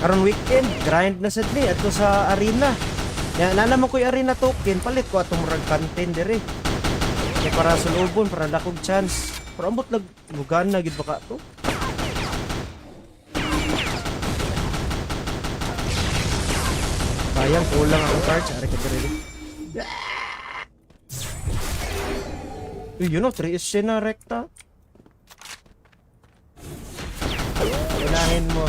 Karon weekend, grind na sad ni ato sa arena. Ya nanaman ko yung arena token, palit ko atong murag content dire. Kaya para sa lubon, para dakog chance. Pero ambot lag lugan na gid baka to. Sayang kulang ang charge, ari ka dire. You know, 3 is siya na rekta. Unahin mo.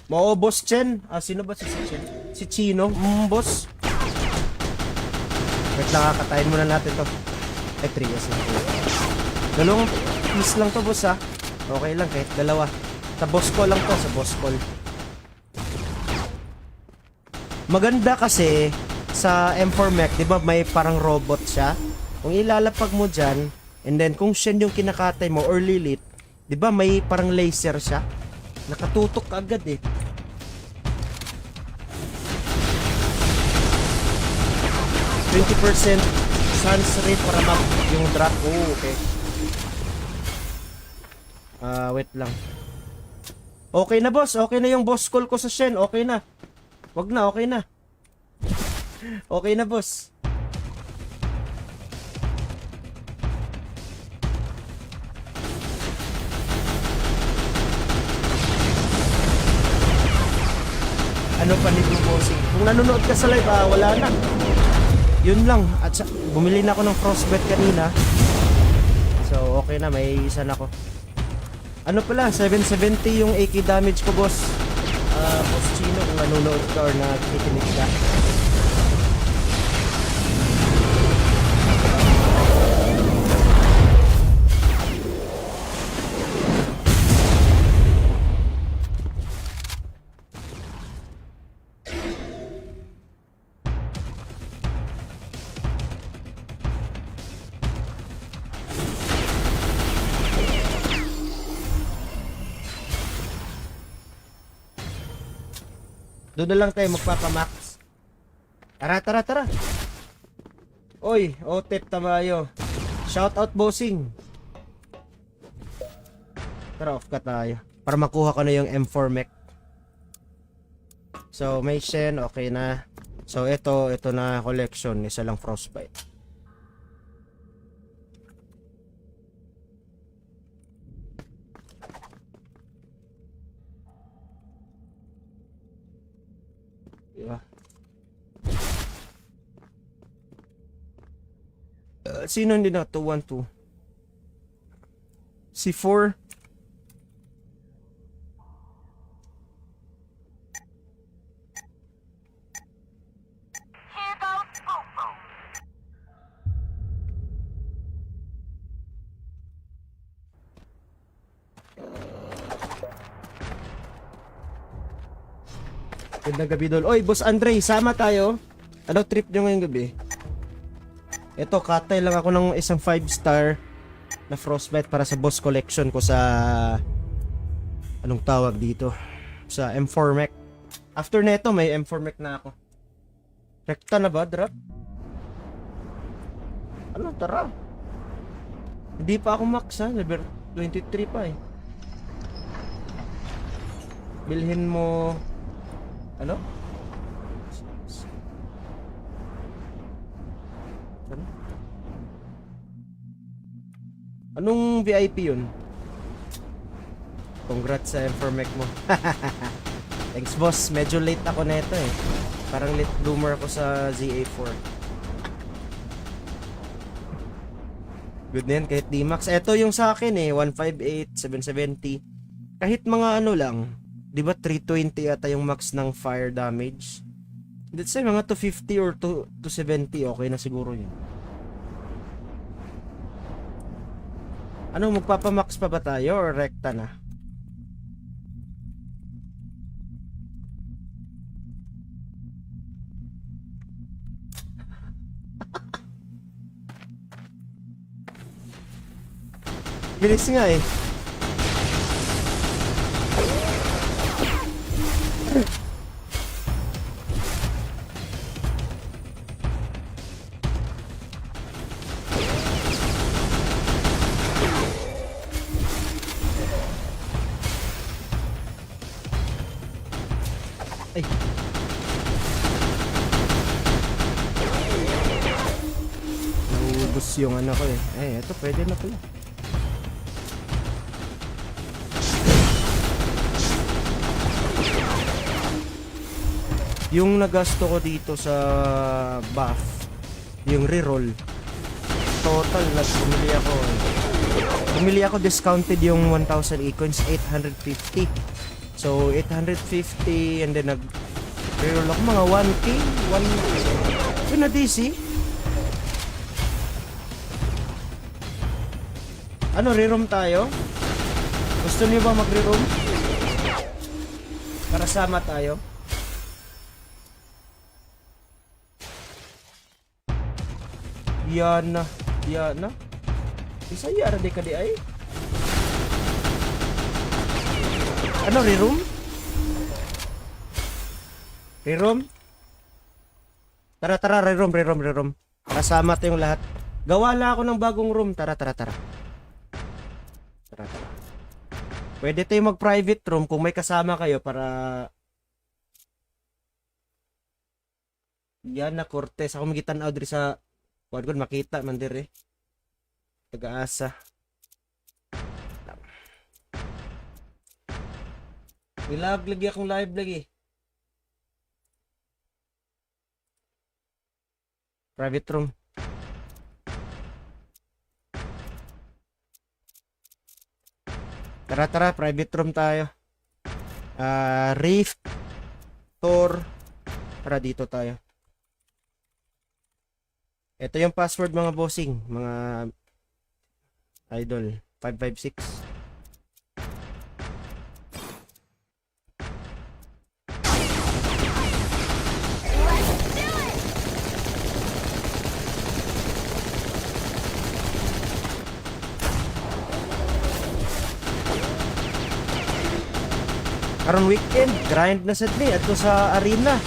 Maubos Chen. Ah, sino ba si Chen? Si Chino. Boss. Wait lang, kakatayin muna natin to. Ay, 3 years lang po. Dalawang piece lang to, boss, ha. Okay lang, kahit dalawa. Sa boss call lang to, sa boss call. Maganda kasi sa M4 Mech, di ba may parang robot siya? Kung ilalapag mo dyan, and then kung Shen yung kinakatay mo or Lilith, di ba may parang laser siya? Nakatutok agad eh. %20% chance rate para mag yung drop. Oh, okay. Wait lang. Okay na boss, okay na yung boss call ko sa Shen, okay na. Wag na, okay na. Okay na boss. Ano pa ni bossing? Kung nanonood ka sa live, wala na. Yun lang. At bumili na ako ng frostbite kanina. So, okay na. May isa na ako. Ano pala? 770 yung AK damage ko, boss. Boss Chino, kung nanonood ka or nakikinig ka. Doon na lang tayo magpapamax. Tara, tara, tara. Oy, otep tayo. Shout out bossing. Tara, off ka tayo. Para makuha ko na yung M4 mech. So, may Shen, okay na. So, ito na collection. Isa lang frostbite. Diba? Sino hindi na? 212 si 4. Gandang gabi dol. Oy, Boss Andre, sama tayo. Ano trip nyo ngayong gabi? Ito, katay lang ako ng isang 5-star na frostbite para sa boss collection ko sa anong tawag dito? Sa M4 mech. After neto, may M4 mech na ako. Rekta na ba, drop? Ano, tara. Hindi pa ako max ha, level 23 pa eh. Bilhin mo ano? Ano? Anong VIP yun? Congrats sa M4 mech mo. Thanks boss, medyo late ako neto eh. Parang late bloomer ako sa ZA4. Good na yan, kahit D-Max. Ito yung sa akin eh, 158, 770. Kahit mga ano lang, di ba 320 ata yung max ng fire damage? Let's say mga 250 or 270, okay na siguro yun. Ano, magpapamax pa ba tayo or rekta na? Bilis nga eh. Ay. Naubos yung ano ko eh. Eto pwede na pala. Yung nagasto ko dito sa buff, yung reroll, total bumili ako discounted yung 1000 e-coins, 850. So 850 and then nag reroll ako mga 1k, 1 yun na DC. Ano, reroom tayo? Gusto niyo ba mag-reroom? Para sama tayo. Yan na. Bisa ya ada ka di ay. Ano, reroom? Reroom? Tara, reroom. Kasama tayong lahat. Gawa lang ako ng bagong room. Tara. Pwede tayong mag-private room kung may kasama kayo para... Yan na, Cortez. Ako magitan Audrey sa... Huwag ko makita man dire. Taga-asa. Ilag lagi akong live lagi. Private room. Tara, private room tayo. Rift, Thor. Tara, dito tayo. Ito yung password mga bossing, mga idol. 556. Karon weekend, grind na sad ni adto sa arena.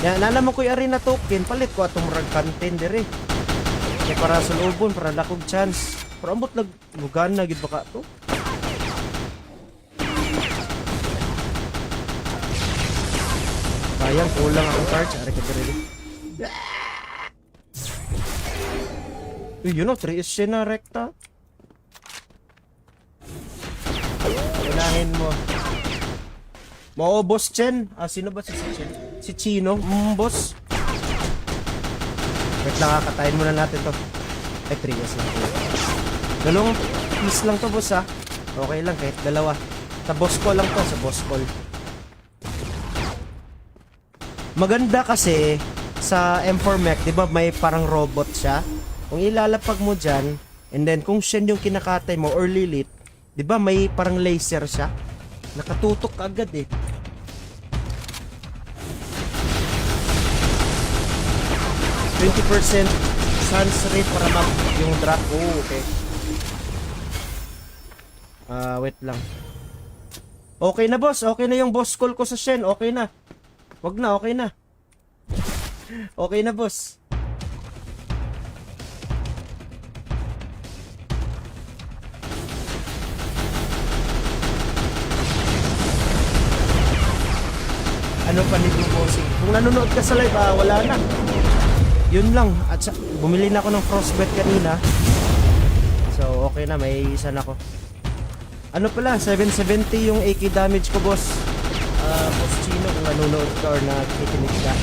Ya nalaman ko yung arena token, palit ko atong murag content dire. Kaya para sa lubon, para lakog chance. Pero ambot lugan na gid baka to. Sayang kulang ang charge, ari ka dire. You know, 3 is siya na rekta. Unahin mo. Boss Chen. Sino ba si Chen? Si Chino. Boss. Wait lang, katayin muna natin to. Ay, 3S lang. Dalawang piece lang to, boss, ha. Okay lang, kahit dalawa. Sa boss call lang to, sa boss call. Maganda kasi sa M4 Mech, di ba may parang robot siya? Kung ilalapag mo dyan, and then kung Shen yung kinakatay mo or Lilith, di ba may parang laser siya? Nakatutok agad eh. %20% sans rate para mag yung drop. Oh, okay. Wait lang. Okay na, boss. Okay na yung boss call ko sa Shen. Okay na. Wag na, okay na. Okay na, boss. Ano pa nito, bossing? Kung nanonood ka sa live, wala na. Yun lang. At bumili na ako ng frostbite kanina. So, okay na. May isa na ako. Ano pala? 770 yung AK damage ko, boss. Boss Chino, kung nanonood ka or nakikinig ka.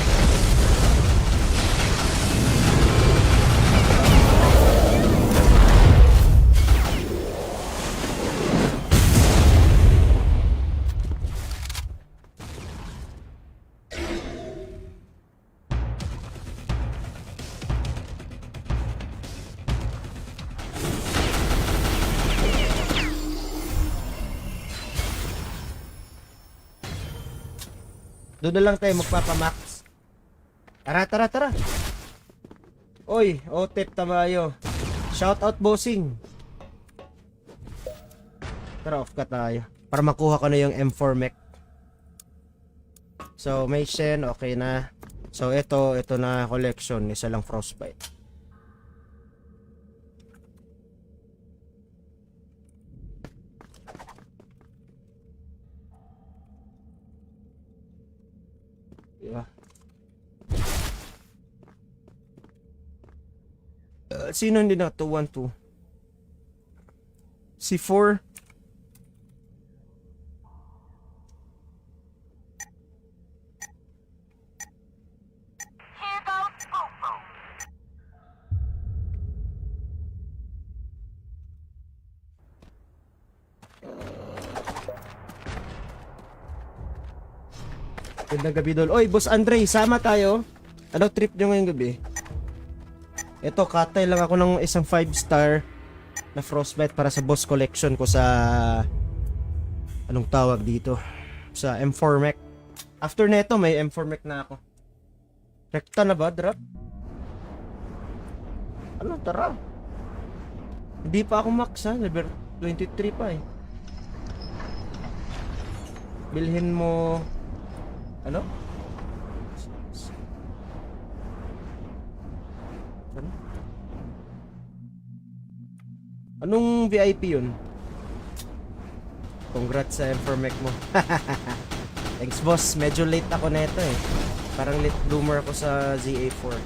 Doon na lang tayo magpapamax. Tara. Oy, otep tayo. Shout out, bossing. Tara, off ka tayo. Para makuha ko na yung M4 mech. So, may Shen, okay na. So, ito na collection. Isa lang frostbite. Diba? Sino hindi na 212? Si 4. Gandang gabi dol. Oy, Boss Andre, sama tayo. Ano trip nyo ngayong gabi? Ito, katay lang ako ng isang 5-star na frostbite para sa boss collection ko sa anong tawag dito? Sa M4 Mech. After neto, may M4 Mech na ako. Rekta na ba, drop? Ano, tara. Hindi pa ako max ha, level 23 pa eh. Bilhin mo ano? Ano? Anong VIP yun? Congrats sa M4 Mech mo. Thanks boss, medyo late ako neto eh. Parang late bloomer ako sa ZA4.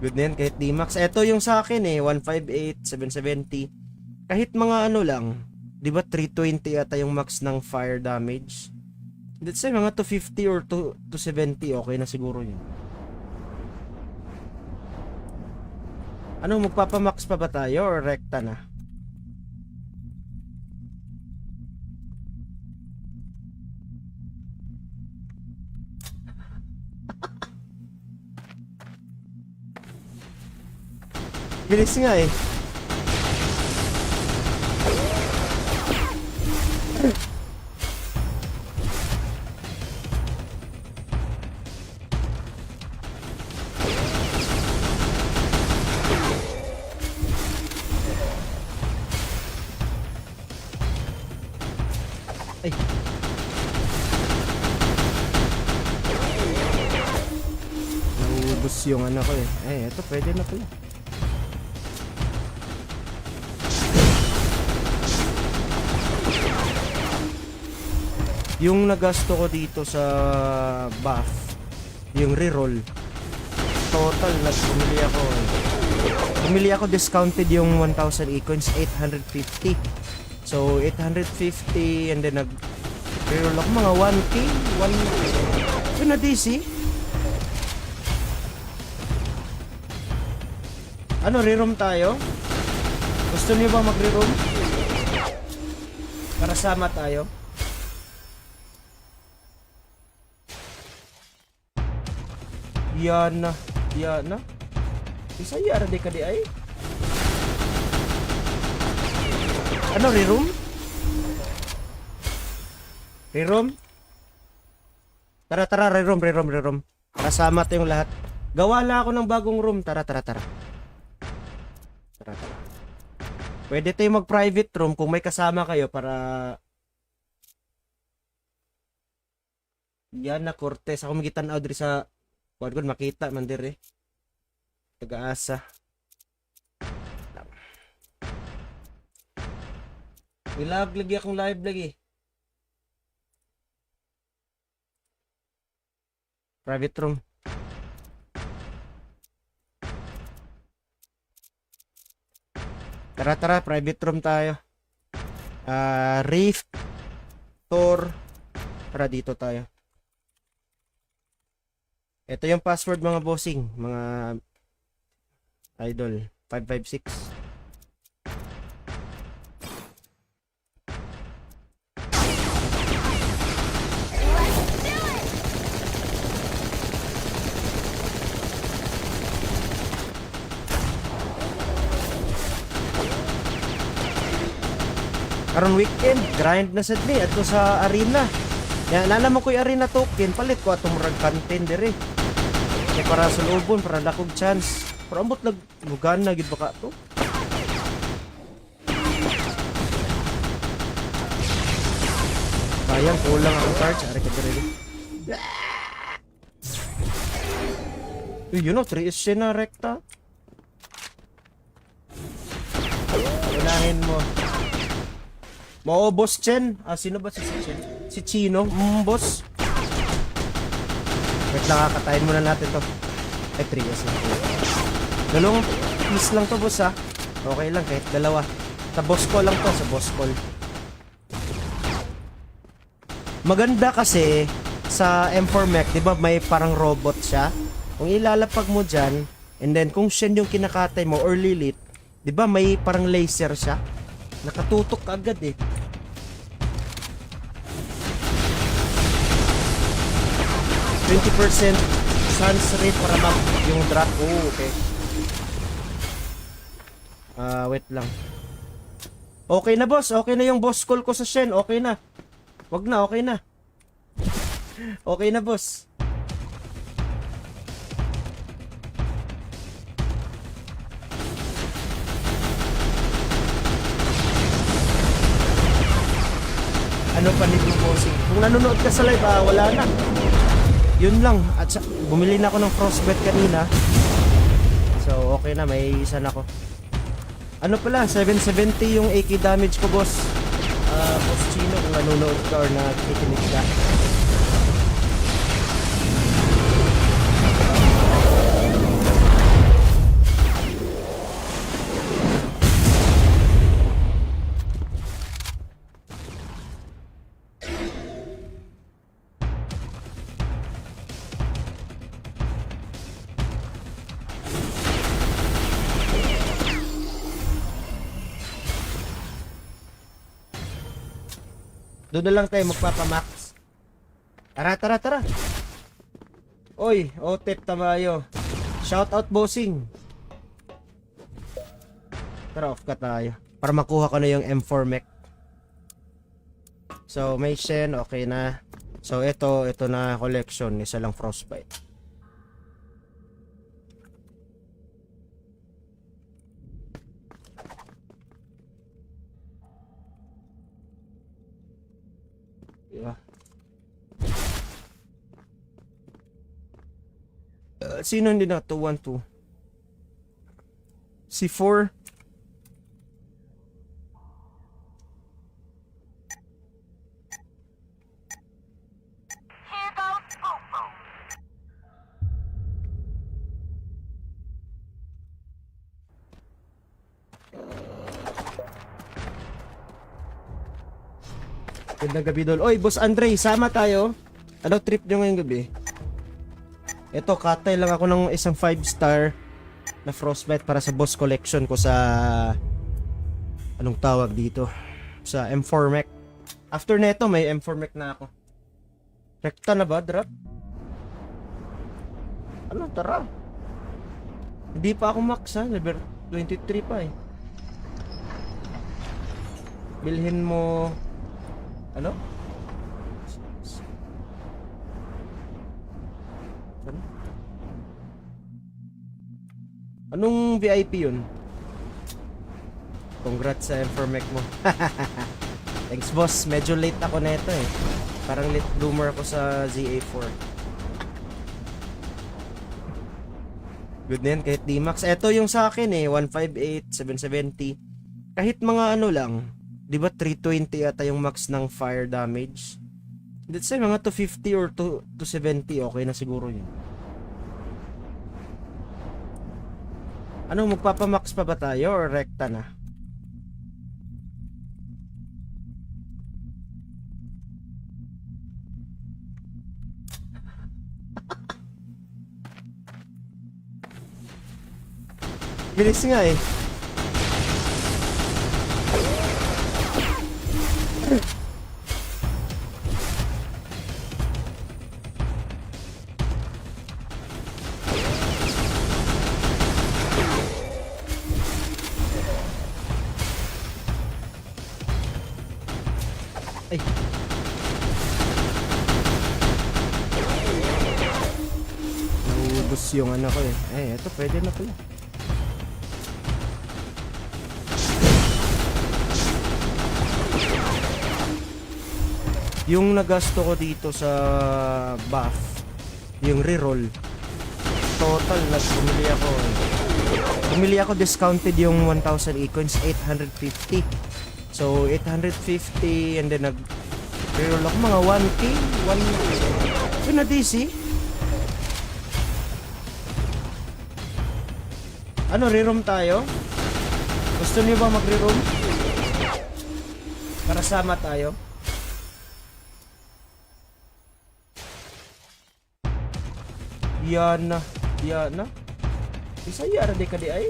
Good na yan, kahit D-Max. Ito yung sa akin eh, 158, 770. Kahit mga ano lang, di ba 320 ata yung max ng fire damage? Let's say mga 250 or 270, okay na siguro yun. Ano, magpapamax pa ba tayo or rekta na? Bilis nga eh. Ay. Naubos yung ano ko eh. Ay, eto pwede na pala. Yung nagasto ko dito sa buff, yung reroll, total bumili ako discounted yung 1000 e-coins, 850. So 850 and then nag reroll ako mga 1k, 1 na DC. Ano, reroom tayo? Gusto niyo ba mag-reroom? Para sama tayo. Yan na. Isa yara di ka di ay. Ano, reroom? Reroom? Tara, reroom. Kasama tayong lahat. Gawa na ako ng bagong room. Tara. Pwede tayong mag-private room kung may kasama kayo para... Yan na, Cortez. Ako magitan Audrey sa... Kuwan ko makita man dire. Taga-asa. Ilag lagi akong live lagi. Private room. Tara, private room tayo. Rift, Tor. Tara, dito tayo. Ito yung password mga bossing, mga idol. 556. Karon weekend, grind na sad ni adto sa arena. Ya nana mo ko'y arena token, palit ko atong murag content dire. Kaya para sa lubon, para lakog chance. Pero ambot lugan na gid baka to. Sayang kulang ang charge, ari ka dire. You know, 3 is na rekta. Unahin mo. Mo boss Chen. Sino ba si Chen? Si Chino. Boss. Wait lang, kakatayin muna natin to. Ay, 3S lang. Dalawang piece lang to, boss, ha. Okay lang, kahit dalawa. Sa boss call lang to, sa boss call. Maganda kasi sa M4 mech, di ba may parang robot siya? Kung ilalapag mo dyan, and then kung Shen yung kinakatay mo or Lilith, di ba may parang laser siya? Nakatutok ka agad eh. %20% sans rate para mag yung drop. Oh, okay. Wait lang. Okay na, boss. Okay na yung boss call ko sa Shen. Okay na. Wag na, okay na. Okay na, boss. Ano pa nito, bossing? Kung nanonood ka sa live, wala na. Yun lang. At bumili na ako ng frostbite kanina. So, okay na. May isa na ako. Ano pala, 770 yung AK damage ko, boss. Boss Chino, kung nanonood ka or nakikinig ka. Doon na lang tayo magpapamax. Tara. Oy, Otep Tamayo. Shout out, bossing. Tara, off ka tayo. Para makuha ko na yung M4 mech. So, may Shen, okay na. So, ito na collection. Isa lang frostbite. Diba? Sino hindi na? 212 C4. Gandang gabi, dol. Oy, Boss Andre, sama tayo. Ano trip nyo ngayong gabi? Ito, katay lang ako ng isang 5-star na frostbite para sa boss collection ko sa anong tawag dito? Sa M4 mech. After neto, may M4 mech na ako. Rekta na ba, drop? Ano, tara. Hindi pa ako max, ha? Level 23 pa eh. Bilhin mo... Ano? Anong VIP yun? Congrats sa M4 mech mo. Thanks, boss. Medyo late ako na ito eh. Parang late bloomer ako sa ZA4. Good na yan, kahit D-Max. Ito yung sa akin eh, 158, 770. Kahit mga ano lang, di ba 320 ata yung max ng fire damage? Let's say mga 250 or 270, okay na siguro yun. Ano, magpapamax pa ba tayo or rekta na? Bilis nga eh. Ay. Naubos yung ano ko eh. Ay, eto pwede na pala. Yung nagasto ko dito sa buff, yung reroll, total bumili ako discounted yung 1,000 e-coins, 850. So 850 and then Reroll ako mga 1K. 1... na DC? Ano, reroom tayo? Gusto niyo ba mag-reroom? Para sama tayo. Yan na. Isaya ra di ka di ay.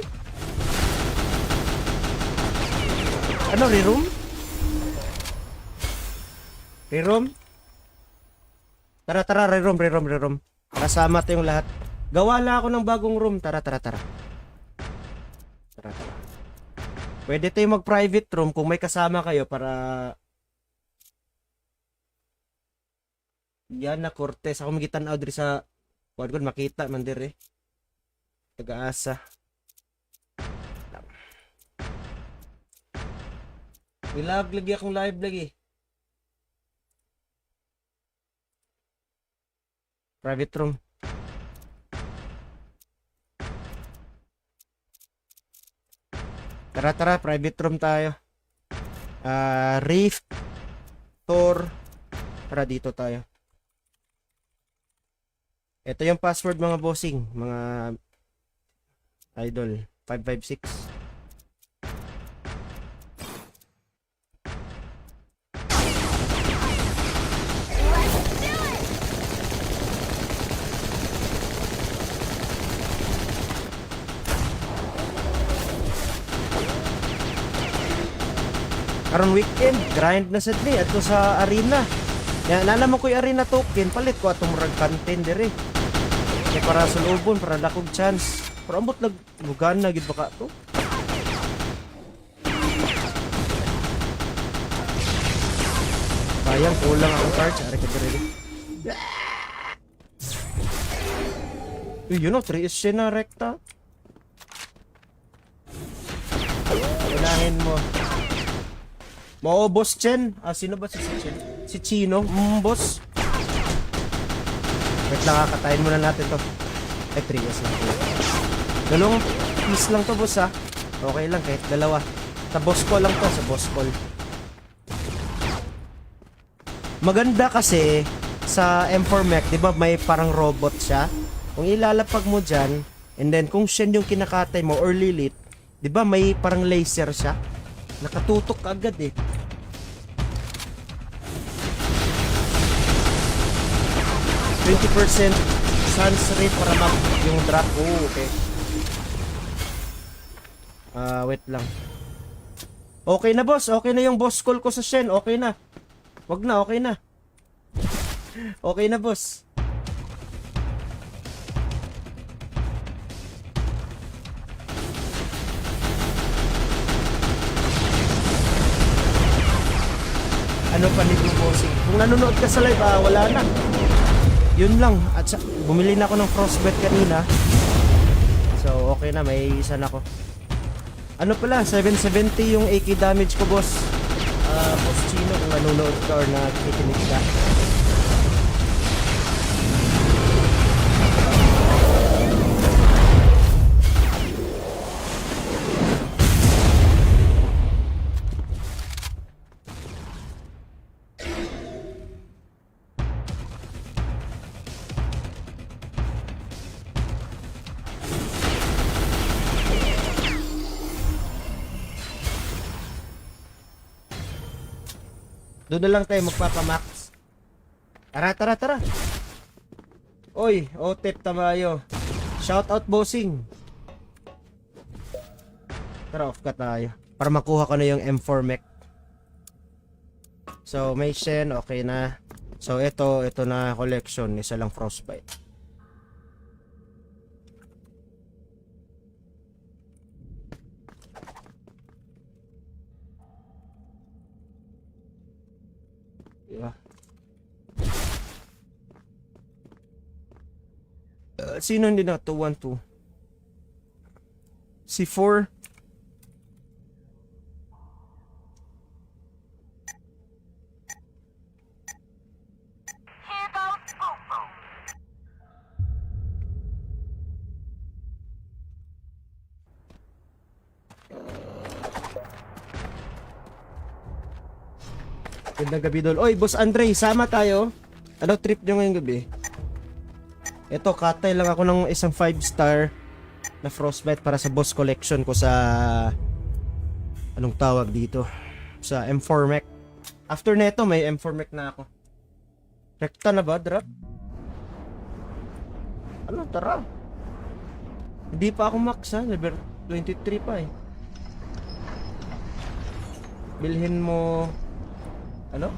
Ano, reroom? Reroom? Tara, reroom. Kasama tayong lahat. Gawa lang ako ng bagong room. Tara. Pwede tayong mag-private room kung may kasama kayo para... Yan na, Cortez. Ako magitan out diri sa... Huwag ko makita man diri. Taga-asa. Ilag lagi akong live lagi. Private room. Tara, private room tayo. Rift. Tor. Tara, dito tayo. Ito yung password mga bossing. Mga idol. 556. Karon weekend, grind na sad ni adto sa arena. Ya nalaman ko yung arena token, palit ko atong murag content dire. Kaya para sa lubon, para dakog chance. Pero ambot naglugan na gid baka to. Sayang kulang ang cards, ari ka dire. You know, 3 is siya na rekta. Unahin mo. Boss Chen. Sino ba si Chen? Si Chino. Boss. Wait lang, kakatayin muna natin to. Ay, 3 years lang. Dalawang piece lang to, boss, ha. Okay lang, kahit dalawa. Sa boss call lang to, sa boss call. Maganda kasi sa M4 Mech, di ba may parang robot siya? Kung ilalapag mo dyan, and then kung Shen yung kinakatay mo or Lilith, di ba may parang laser siya? Nakatutok agad eh. %20% chance rate para mag yung drop. Oh, okay. Wait lang. Okay na, boss. Okay na yung boss call ko sa Shen. Okay na. Wag na, okay na. Okay na, boss. Ano pa ni bossing? Kung nanonood ka sa live, wala na. Yun lang. At bumili na ako ng frostbite kanina. So, okay na. May isa na ako. Ano pala? 770 yung AK damage ko, boss. Boss Chino, kung nanonood ka or nakikinig ka. Doon na lang tayo magpapamax. Tara. Oy, Otep Tamayo. Shout out bossing. Tara, off ka tayo. Para makuha ko na yung M4 mech. So, may Shen, okay na. So, ito na collection. Isa lang frostbite. Diba? Sino hindi na 212? Si 4. Gandang gabi dol. Oy, Boss Andre, sama tayo. Ano trip nyo ngayong gabi? Ito, katay lang ako ng isang 5-star na frostbite para sa boss collection ko sa... Anong tawag dito? Sa M4 Mech. After neto, may M4 Mech na ako. Rekta na ba, drop? Ano, tara. Hindi pa ako max ha, level 23 pa eh. Bilhin mo... Ano?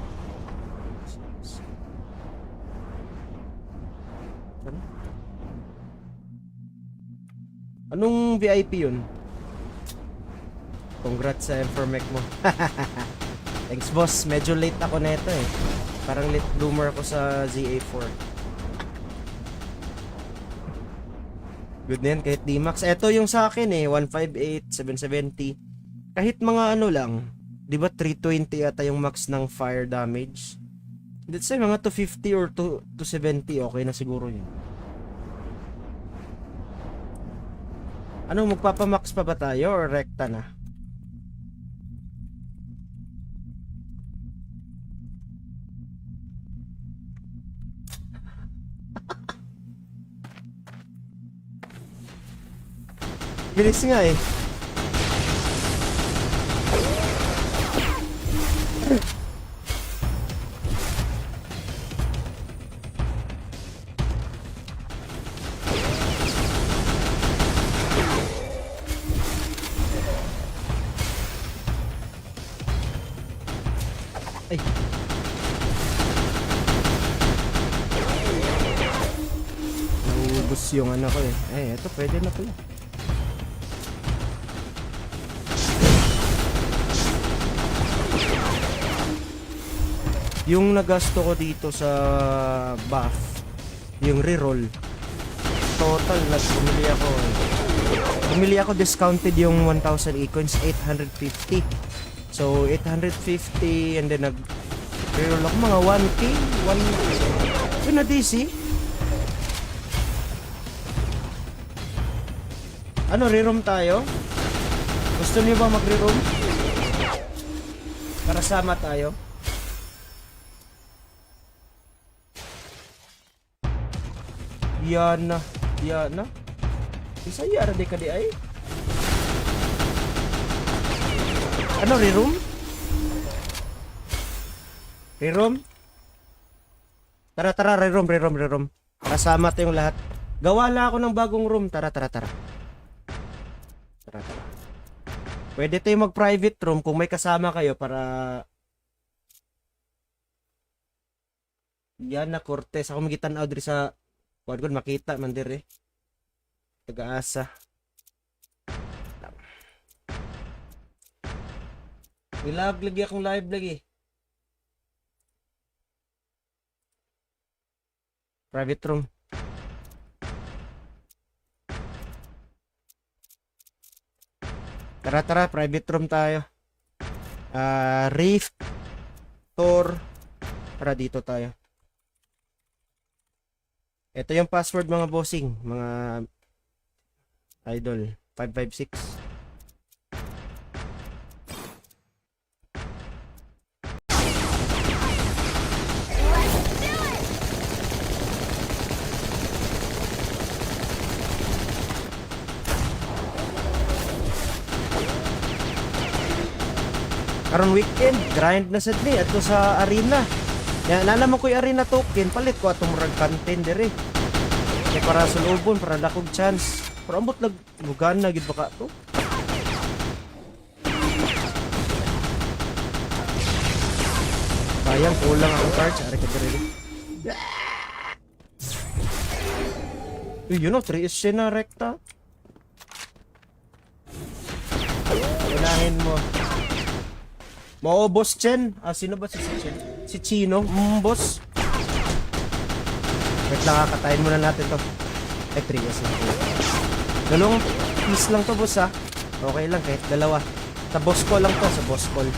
Ano? Anong VIP yun? Congrats sa M4 Mech mo. Thanks boss, medyo late ako neto eh. Parang late bloomer ako sa ZA4. Good na yan, kahit D-Max. Ito yung sa akin eh, 158, 770. Kahit mga ano lang, di ba 320 ata yung max ng fire damage? Let's say mga 250 or 270, okay na siguro yun. Ano, magpapamax pa ba tayo or rekta na? Bilis nga eh. Ay. Naubos yung ano ko eh. Ay, eto pwede na pala. Yung nagasto ko dito sa buff, yung reroll, total bumili ako discounted yung 1,000 e-coins, 850. So 850 and then reroll ako mga 1k, 1 yun na DC. Ano, reroom tayo? Gusto niyo ba mag-reroom? Para sama tayo. Yan na. Isa yara de ka di ay. Ano, reroom? Reroom? Tara, reroom. Kasama tayong lahat. Gawa lang ako ng bagong room. Tara. Pwede tayong mag-private room kung may kasama kayo para... Yan na, Cortez. Ako magitan Audrey sa... Kuwan ko makita man dire. Taga-asa. Live lagi akong live lagi. Private room. Tara, private room tayo. Rift, Tor. Tara, dito tayo. Ito yung password mga bossing, mga idol. 556. Karon weekend, grind na sad ni ato sa arena. Ya nalaman ko yung arena token, palit ko atong murag content dire. Kaya para sa lubon, para lakog chance. Pero ambot lag lugan na gid baka to. Bayang kulang ang charge, ari ka dire. You know, 3 is na rekta. Unahin mo. Boss Chen. Sino ba si Chen? Si Chino. Boss. Wait lang, kakatayin muna natin to. Ay, 3 years lang. Dalawang piece lang to, boss ha. Okay lang, kahit dalawa. Sa boss call lang to, sa boss call.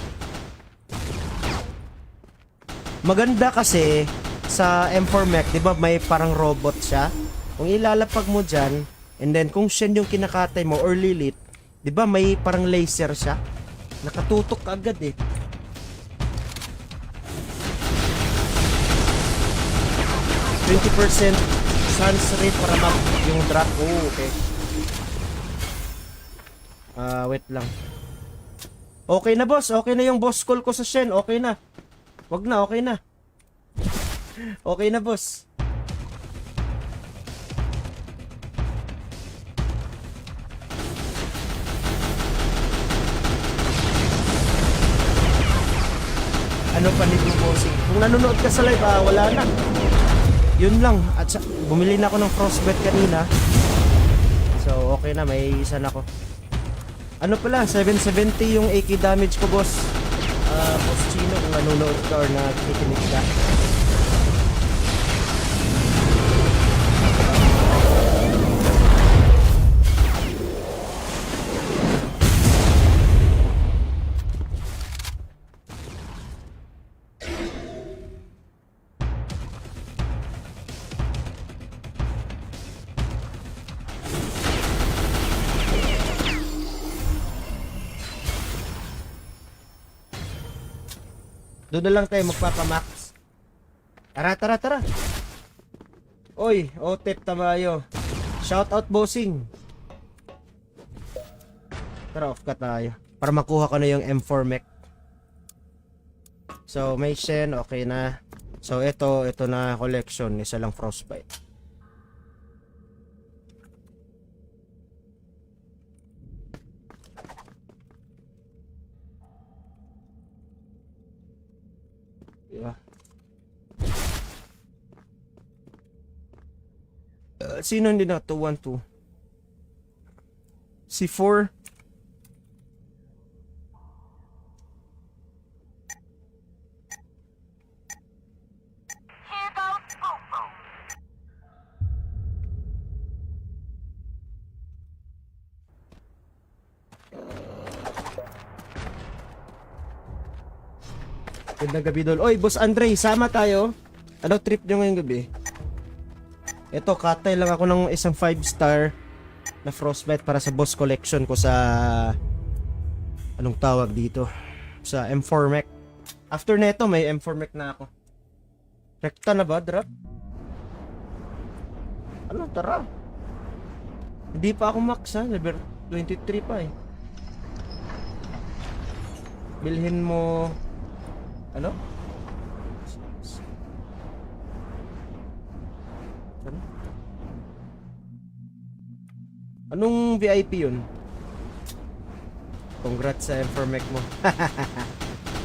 Maganda kasi sa M4 Mech, di ba may parang robot siya? Kung ilalapag mo dyan, and then kung Shen yung kinakatay mo or Lilith, di ba may parang laser siya? Nakatutok agad eh. 20% chance rate para mag yung drop. Oh, okay. Wait lang. Okay na boss, okay na yung boss call ko sa Shen, okay na. Wag na, okay na. Okay na boss. Ano pa ni bossing? Kung nanonood ka sa live, wala na. Yun lang. At bumili na ako ng frostbite kanina. So, okay na. May isa na ako. Ano pala? 770 yung AK damage ko, boss. Boss Chino, kung nanonood ka or nakikinig ka. Doon na lang tayo magpapamax. Tara, tara, tara. Oy, Otep Tamayo. Shout out bossing. Tara, off ka tayo. Para makuha ko na yung M4 mech. So, may Shen, okay na. So, ito na collection. Isa lang frostbite. Diba? Sino hindi na 212? Si 4. Gandang gabi dol. Oy, Boss Andre, sama tayo. Ano trip nyo ngayong gabi? Ito, katay lang ako ng isang 5-star na frostbite para sa boss collection ko sa anong tawag dito? Sa M4 mech. After neto, may M4 mech na ako. Rekta na ba, drop? Ano, tara. Hindi pa ako max ha, level 23 pa eh. Bilhin mo ano? Ano? Anong VIP yun? Congrats sa M4 mech mo.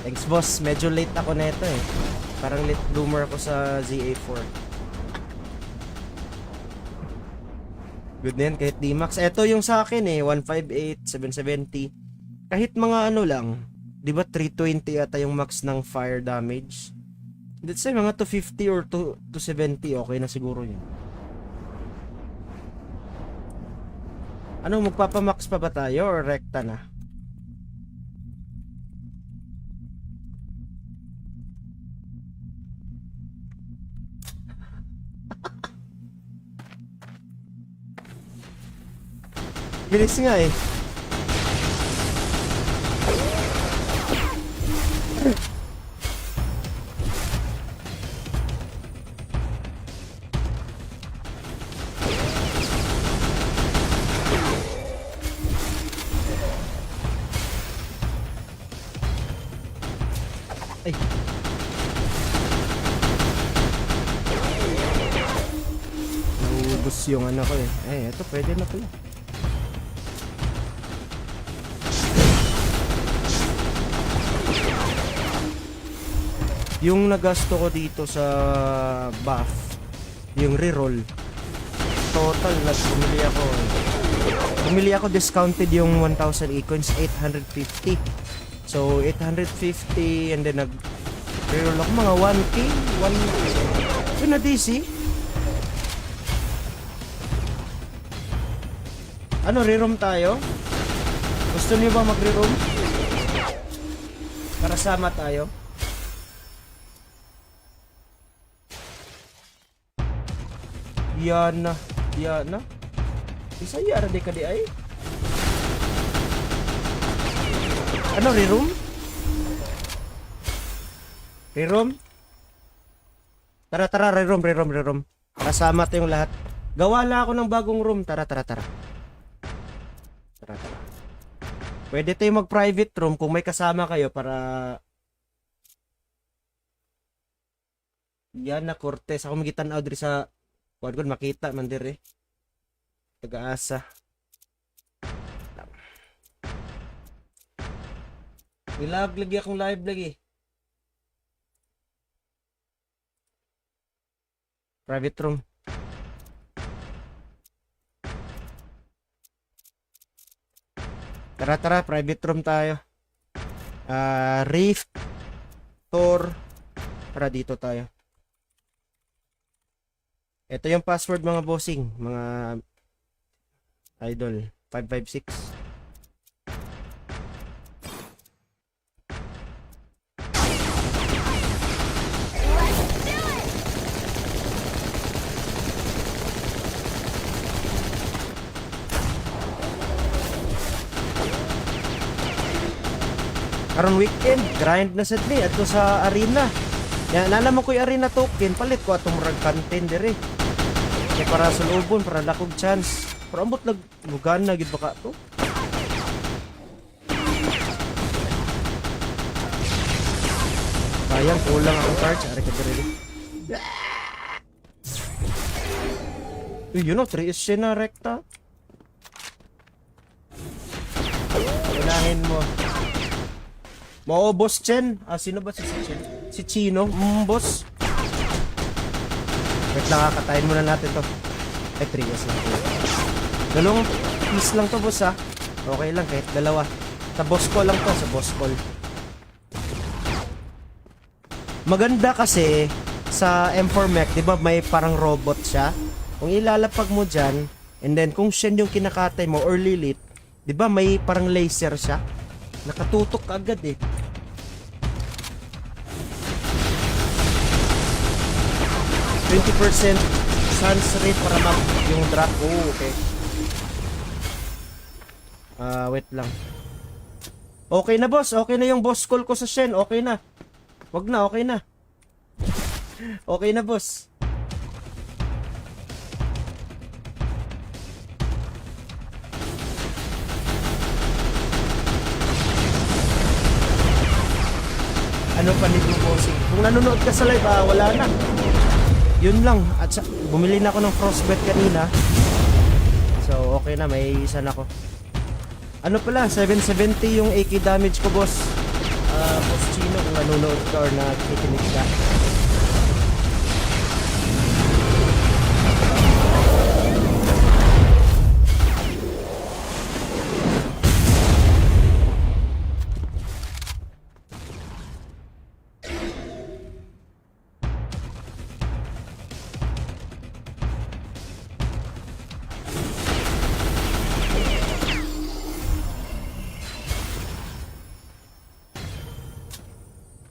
Thanks boss, medyo late ako neto eh. Parang late bloomer ako sa ZA4. Good na yan kahit D-Max. Ito yung sa akin eh, 158, 770. Kahit mga ano lang, di ba 320 ata yung max ng fire damage? Let's say mga 250 or 270, okay na siguro yun. Ano, magpapamax pa ba tayo or rekta na? Bilis nga eh. Ay. Naubos yung ano ko eh. Ito pwede na pala. Yung nagasto ko dito sa buff, yung reroll, total bumili ako discounted yung 1000 e-coins, 850. So 850 and then nag-reroll ako mga 1k, 1 yun na DC. Ano, reroom tayo? Gusto niyo ba mag-reroom? Para sama tayo. Yan na. Bisa yara di ka di ay. Ano, reroom? Reroom? Tara, reroom. Kasama tayong lahat. Gawa lang ako ng bagong room. Tara. Tara. Pwede tayong mag-private room kung may kasama kayo para... Yan na, Cortez. Ako magitan Audrey sa... Kuwan ko, makita man dire. Taga-asa. Ilag lagi akong live lagi. Private room. Tara, private room tayo. Rift, Tor. Tara, dito tayo. Ito yung password mga bossing, mga idol. 556. Karon weekend, grind na sad ni adto sa arena. Ya nalaman ko yung arena token, palit ko atong murag content dire. Kaya para sa lubon, para lakog chance. Pero ambot lag lugan na gid baka to. Sayang kulang ang charge, ari ka dire. You know, 3 is siya na rekta. Unahin mo. Mo boss Chen. Sino ba si Chen? Si Chino, boss. Wait lang, katayin muna natin to. Ay, 3S lang to. Dalawang piece lang to, boss, ha. Okay lang, kahit dalawa. Sa boss call lang to, sa boss call. Maganda kasi sa M4 Mech, di ba may parang robot siya? Kung ilalapag mo dyan, and then kung Shen yung kinakatay mo or Lilith, di ba may parang laser siya? Nakatutok ka agad eh. %20% sans rate para mag yung drop. Oh, okay. Wait lang. Okay na boss. Okay na yung boss call ko sa Shen. Okay na. Wag na, okay na. Okay na boss. Ano pa nito bossing? Kung nanonood ka sa live, wala na. Yun lang. At bumili na ako ng frostbite kanina. So, okay na. May isa na ako. Ano pala? 770 yung AK damage ko, boss. Boss Chino, kung nanonood ka or nakikinig ka.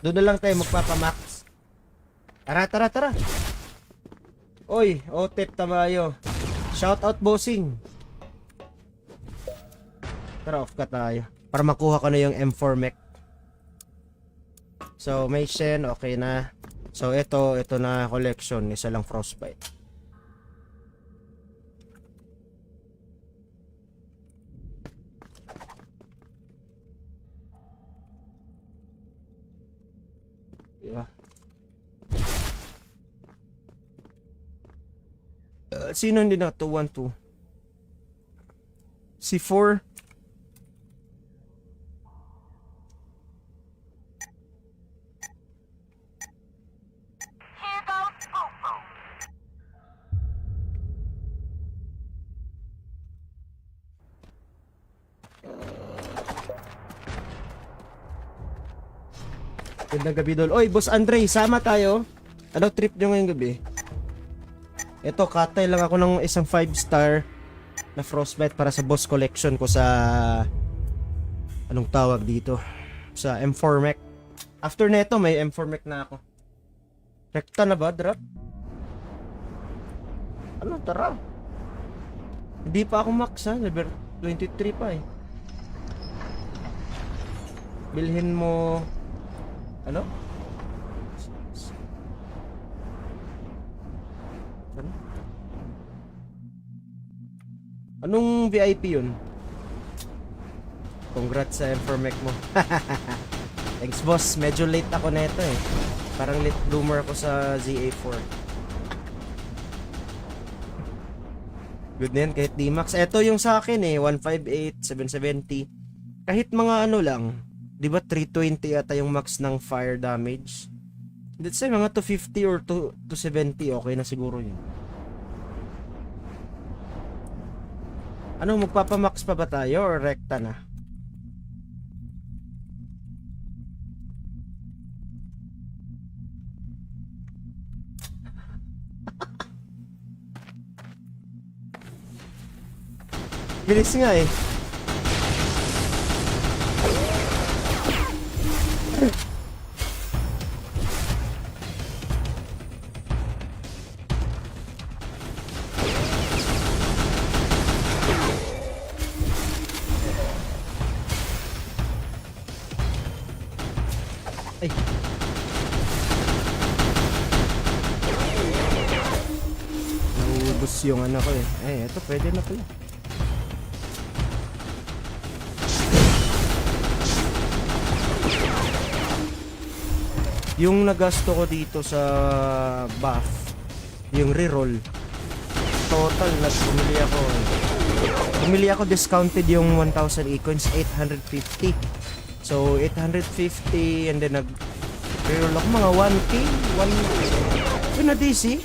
Doon na lang tayo magpapamax. Tara. Oy, otep tamayo. Shout out bossing. Tara, off ka tayo. Para makuha ko na yung M4 mech. So, may Shen, okay na. So, ito na collection. Isa lang frostbite. Sino hindi na 212? Si 4. Gandang gabi dol. Oy, Boss Andre, sama tayo. Ano trip nyo ngayong gabi? Ito, katay lang ako ng isang 5-star na frostbite para sa boss collection ko sa... Anong tawag dito? Sa M4 mech. After neto, may M4 mech na ako. Rekta na ba, drop? Ano, tara. Hindi pa ako max, ha? Level 23 pa, eh. Bilhin mo... Ano? Ano? Anong VIP yun? Congrats sa Informec mo. Thanks boss, medyo late ako nito eh. Parang late bloomer ako sa ZA4. Good na yan, kahit D-Max. Ito yung sa akin eh, 158, 770. Kahit mga ano lang, di ba 320 ata yung max ng fire damage? Let's say mga 250 or 270, okay na siguro yun. Ano, magpapamax pa ba tayo or rekta na? Bilis nga eh. Ay. Naubos yung ano ko eh. Ay, eto pwede na pala. Yung nagasto ko dito sa buff, yung reroll, total bumili ako discounted yung 1000 e-coins, 850. So 850 and then nag reroll ako mga 1k, 1 na DC.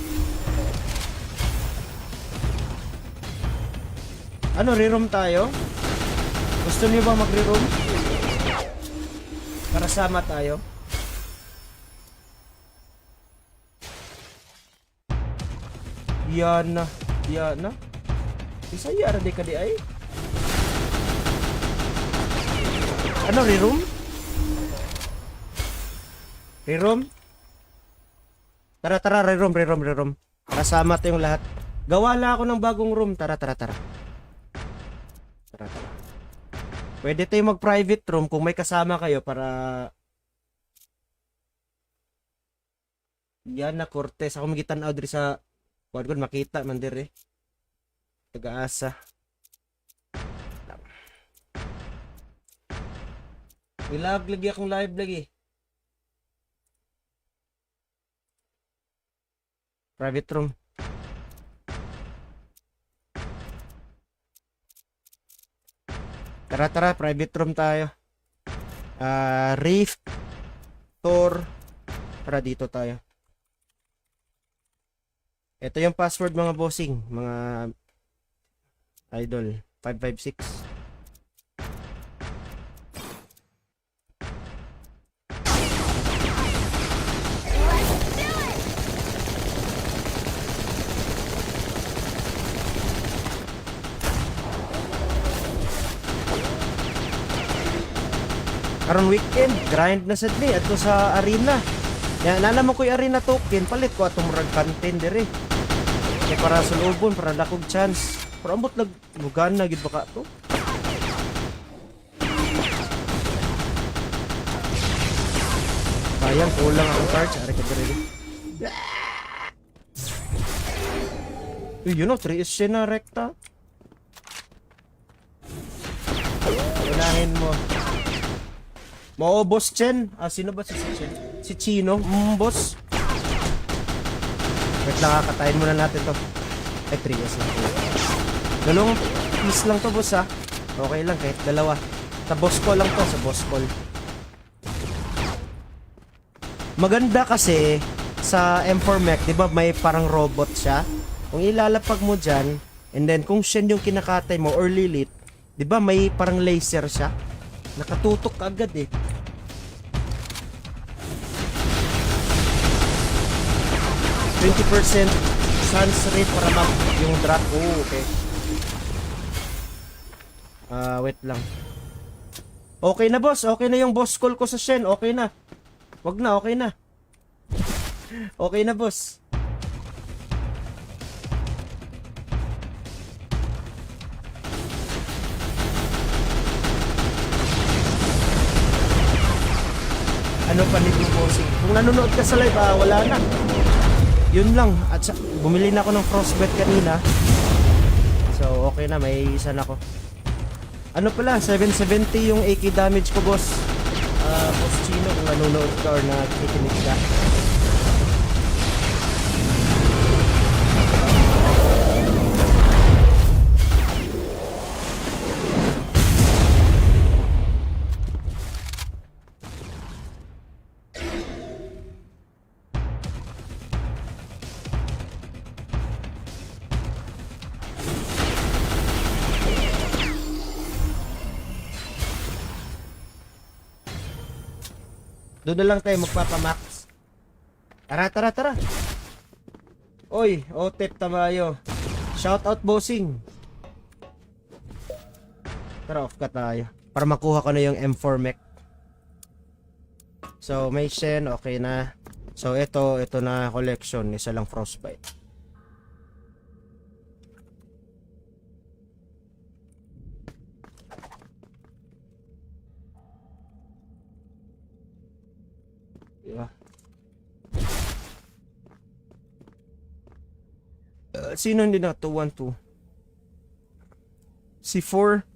Ano, reroom tayo? Gusto niyo ba mag-reroom? Para sama tayo. Yana. Isa yara di ka di ay. Ano, reroom? Reroom? Tara, reroom. Kasama tayong lahat. Gawa lang ako ng bagong room. Tara. Pwede tayong mag-private room kung may kasama kayo para... Yana Cortez. Ako magitan Audrey sa... Huwag ko makita man dire. Taga-asa. Ilag lagi akong live lagi. Private room. Tara, private room tayo. Rift, Tor. Tara, dito tayo. Ito yung password mga bossing, mga idol. 556. Karon weekend, grind na sad ni adto sa arena. Ya nana mo ko'y arena token, palit ko atong murag content dire. Kaya para sa lubon, para lakog chance. Pero ambot lag lugan na gid baka to. Sayang kulang ang charge, ari ka dire. You know, 3 is na rekta. Unahin mo. Mo boss Chen. Sino ba si Chen? Si Chino, boss. Wait lang, katayin muna natin to. Ay, 3S lang to. Dalawang piece lang to, boss ha. Okay lang, kahit dalawa. Sa boss call lang to, sa boss call. Maganda kasi sa M4 Mech, di ba may parang robot siya? Kung ilalapag mo dyan, and then kung Shen yung kinakatay mo or Lilith, di ba may parang laser siya? Nakatutok agad eh. %20% chance rate para mag yung drop. Oh, okay. Wait lang. Okay na boss, okay na yung boss call ko sa Shen, okay na. Wag na, okay na. Okay na boss. Ano pa nito bossing? Kung nanonood ka sa live, wala na. Yun lang. At bumili na ako ng frostbite kanina. So okay na, may isa na ako. Ano pala, 770 yung AK damage ko, boss. Boss Chino, kung nanonood ka or nakikinig ka. Doon na lang tayo magpapamax. Tara. Oy, Otep Tamayo. Shout out, bossing. Tara, off ka tayo. Para makuha ko na yung M4 mech. So, may Shen, okay na. So, ito na collection. Isa lang frostbite. Diba? Sino hindi na? 212. C4.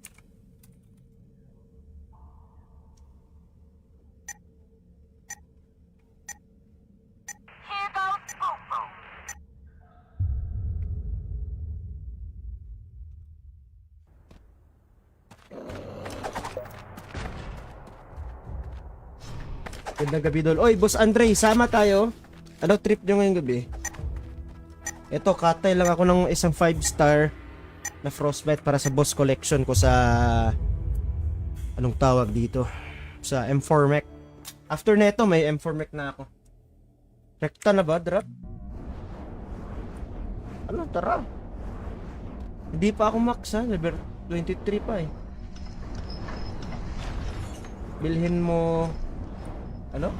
Gandang gabi dol. Oy, Boss Andre, sama tayo. Ano trip nyo ngayong gabi? Ito, katay lang ako ng isang 5-star na frostbite para sa boss collection ko sa anong tawag dito? Sa M4 mech. After neto, may M4 mech na ako. Rekta na ba, drop? Ano, tara. Hindi pa ako max ha, level 23 pa eh. Bilhin mo ano?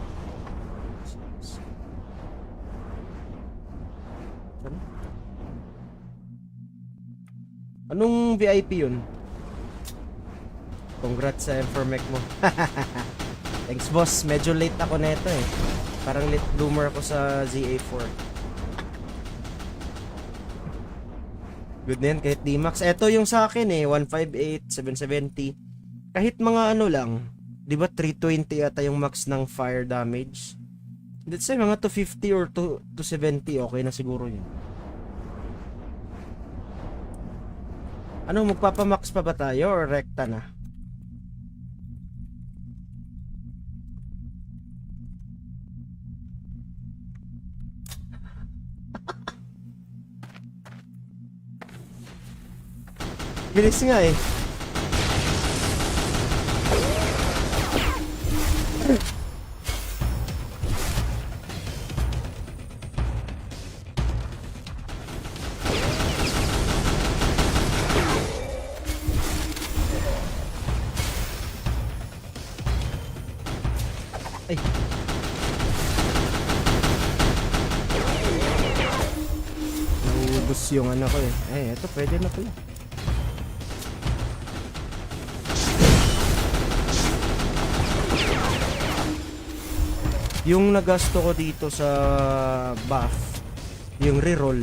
Anong VIP yun? Congrats sa M4 mech mo. Thanks boss, medyo late ako neto eh. Parang late bloomer ako sa ZA4. Good na yan, kahit D-Max. Eto yung sa akin eh, 158, 770. Kahit mga ano lang, di ba 320 ata yung max ng fire damage? Let's say mga 250 or 270, okay na siguro yun. Ano, magpapamax pa ba tayo or rekta na? Bilis nga eh. Ay. Naubos yung ano ko eh. Ay, eto pwede na pala. Yung nagasto ko dito sa buff, yung reroll,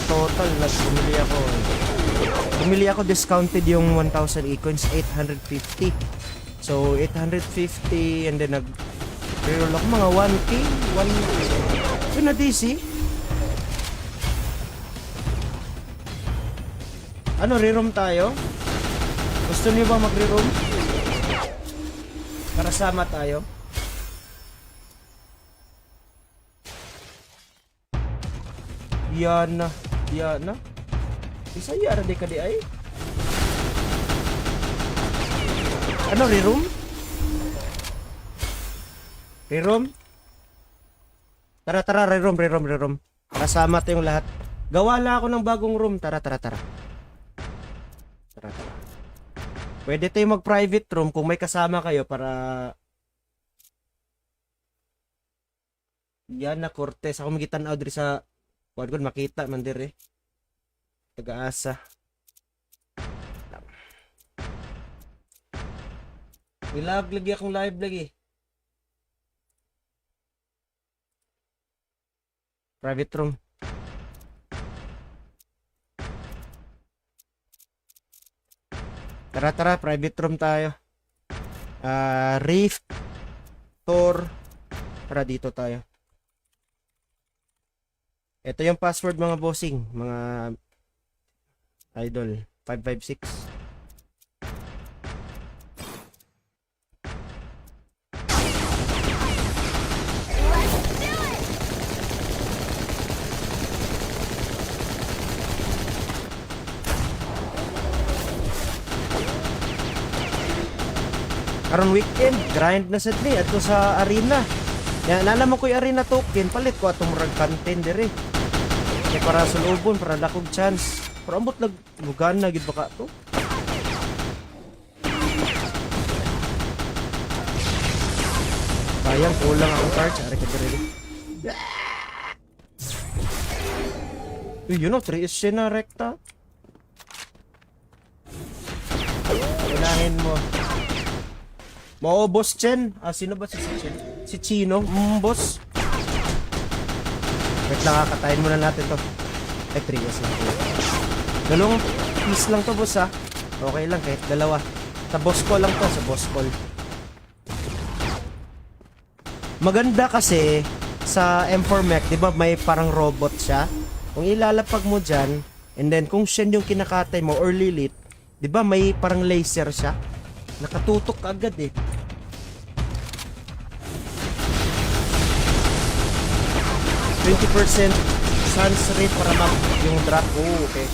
total bumili ako discounted yung 1000 e-coins, 850. So 850 and then nag-reroll ako mga 1k, 1 na DC. Ano, reroom tayo? Gusto niyo ba mag-reroom? Para sama tayo. Yan na. Isa yara de ka di ay. Ano, reroom? Reroom? Tara, reroom. Kasama tayong lahat. Gawa lang ako ng bagong room. Tara. Pwede tayong mag-private room kung may kasama kayo para... Yan na, Cortez. Ako magitan Audrey sa... Huwag ko makita man dire. Taga-asa. Ilag lagi akong live lagi. Private room. Tara, private room tayo. Rift, Tor. Tara, dito tayo. Ito yung password mga bossing, mga idol. 556. Karon weekend, grind na sad ni adto sa arena. Ya nana mo ko'y arena token, palit ko atong murag content dire. Kaya para sa lubon, para dakog chance. Pero ambot naglugan na gid baka to. Sayang kulang ang cards, ari ka dire. You know, 3 is siya na rekta. Unahin mo. Boss Chen. Sino ba si Chen? Si Chino. Boss. Wait lang, kakatayin muna natin to. Ay, 3 years lang. Dalawang piece lang to, boss ha. Okay lang, kahit dalawa. Sa boss call lang to, sa boss call. Maganda kasi sa M4 Mech, di ba may parang robot siya? Kung ilalapag mo dyan, and then kung Shen yung kinakatay mo or Lilith, di ba may parang laser siya? Nakatutok agad eh. %20% chance rate para mag yung drop. Oh, okay.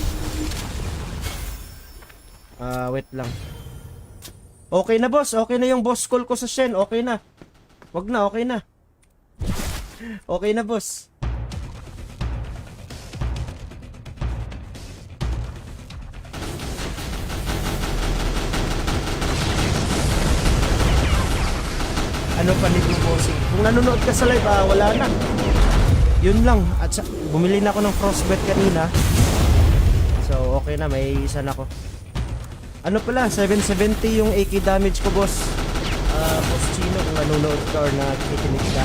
Wait lang. Okay na boss. Okay na yung boss call ko sa Shen. Okay na. Wag na, okay na. Okay na boss. Ano pa nito bossing? Kung nanonood ka sa live, wala na. Yun lang. At bumili na ako ng frostbite kanina. So, okay na. May isa na ako. Ano pala? 770 yung AK damage ko, boss. Boss Chino, kung nanonood ka or nakikinig ka.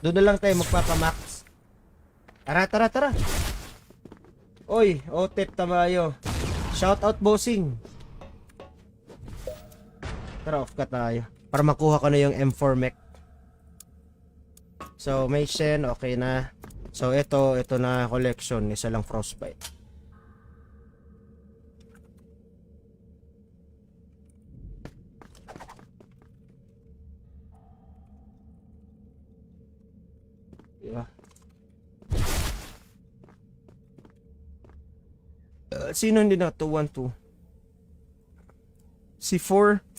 Doon na lang tayo magpapamax. Tara. Oy, Otep Tamayo. Shout out bossing. Tara, off ka tayo. Para makuha ko na yung M4 Mech. So, may Shen, okay na. So, ito na collection. Isa lang frostbite. Diba? Sino hindi na 212? Si 4.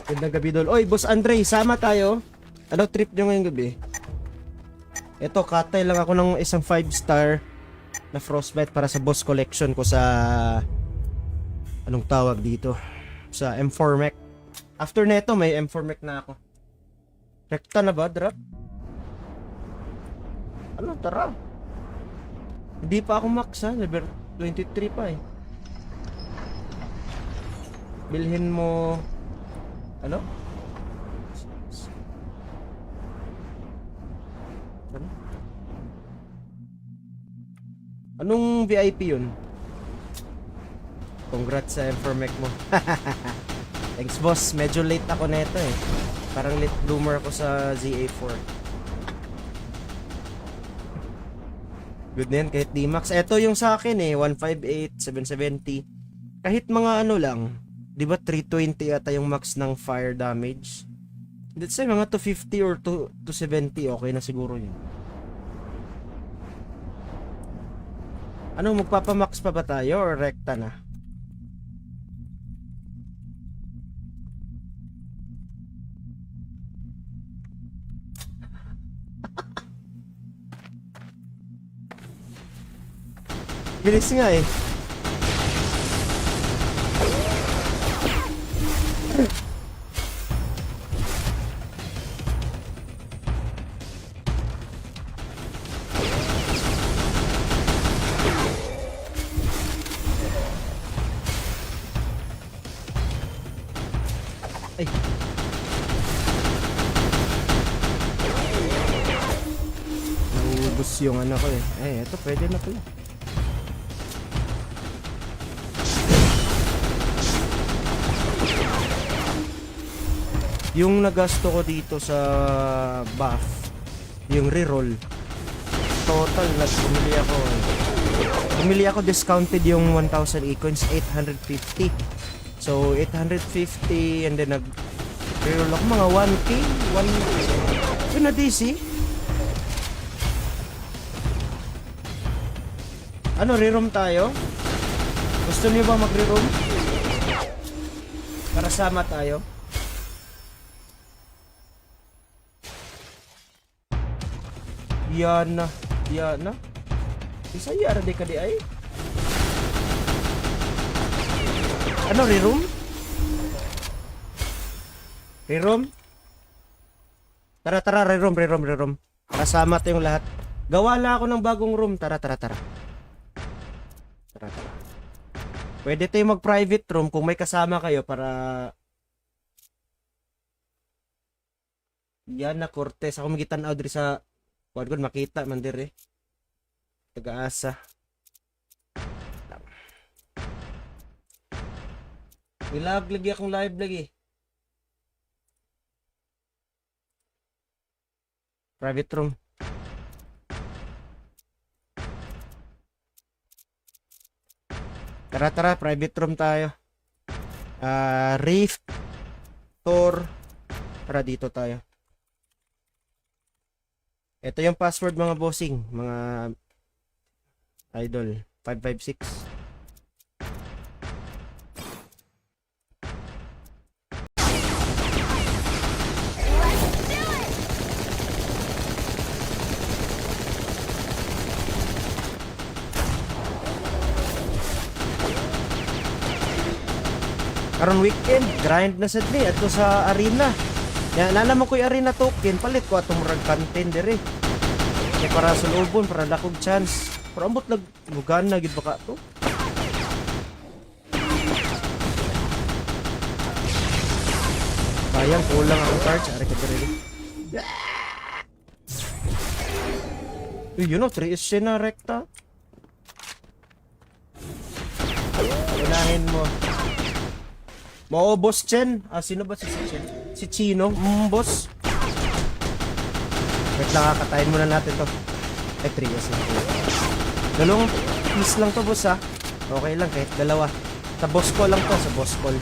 Gandang gabi dol. Oy, Boss Andre, sama tayo. Ano trip nyo ngayong gabi? Ito, katay lang ako ng isang 5-star na frostbite para sa boss collection ko sa anong tawag dito? Sa M4 Mech. After neto, may M4 Mech na ako. Rekta na ba, drop? Ano, tara. Hindi pa ako max ha, level 23 pa eh. Bilhin mo ano? Anong VIP yun? Congrats sa M4 Mech mo. Thanks boss, medyo late ako neto eh. Parang late bloomer ako sa ZA4. Good na yan, kahit D-Max. Ito yung sa akin eh, 158, 770. Kahit mga ano lang, di ba 320 ata yung max ng fire damage? Let's say mga 250 or 270, okay na siguro yun. Ano, magpapamax pa ba tayo or rekta na? Bilis nga eh. Ay. Naubos yung ano ko eh. Ay, eto pwede na pala. Yung nagasto ko dito sa buff, yung reroll, total bumili ako discounted yung 1,000 e-coins, 850. So 850 and then reroll ako mga 1k, 1 yun na DC. Ano, reroom tayo? Gusto niyo ba mag-reroom? Para sama tayo. Yan na. Bisa yara de ka di ay. Ano, reroom? Reroom? Tara, reroom. Kasama tayong lahat. Gawa lang ako ng bagong room. Tara. Pwede tayong mag-private room kung may kasama kayo para... Yan na, Cortez. Ako magitan out diri sa... Kuwan ko makita man dire. Taga-asa. Ilag lagi akong live lagi. Private room. Tara, private room tayo. Rift, Tor. Tara, dito tayo. Ito yung password mga bossing, mga idol. 556. Karon weekend, grind na sad ni ato sa arena. Ya nalaman ko yung arena token, palit ko atong murag content dire. Kaya para sa lubon, para lakog chance. Para ambot lag lugan na gid baka to. Bayang kulang ang charge, ari ka dire. You know, 3 is na rekta. Unahin mo. Boss Chen. Sino ba si Chen? Si Chino. Boss. Wait lang, kakatayin muna natin to. Ay, 3 years lang. Dalawang piece lang to, boss, ha. Okay lang, kahit dalawa. Sa boss call lang to, sa boss call.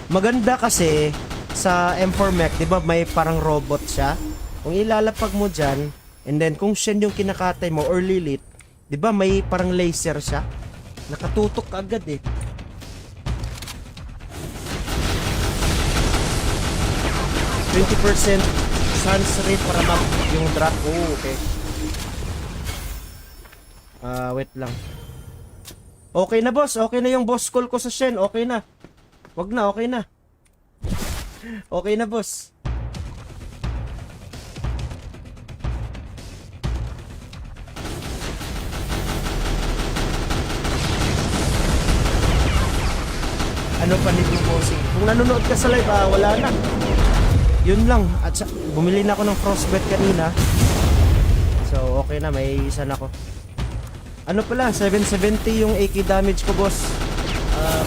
Maganda kasi sa M4 Mech, di ba may parang robot siya? Kung ilalapag mo dyan, and then kung Shen yung kinakatay mo or Lilith, di ba may parang laser siya? Nakatutok agad eh. %20% chance rate para mag yung drop. Oh, okay. Wait lang. Okay na, boss. Okay na yung boss call ko sa Shen. Okay na. Wag na, okay na. Okay na, boss. Ano pa nito, bossing? Kung nanonood ka sa live, wala na. Yun lang. At bumili na ako ng frostbite kanina. So, okay na. May isa na ako. Ano pala? 770 yung AK damage ko, boss.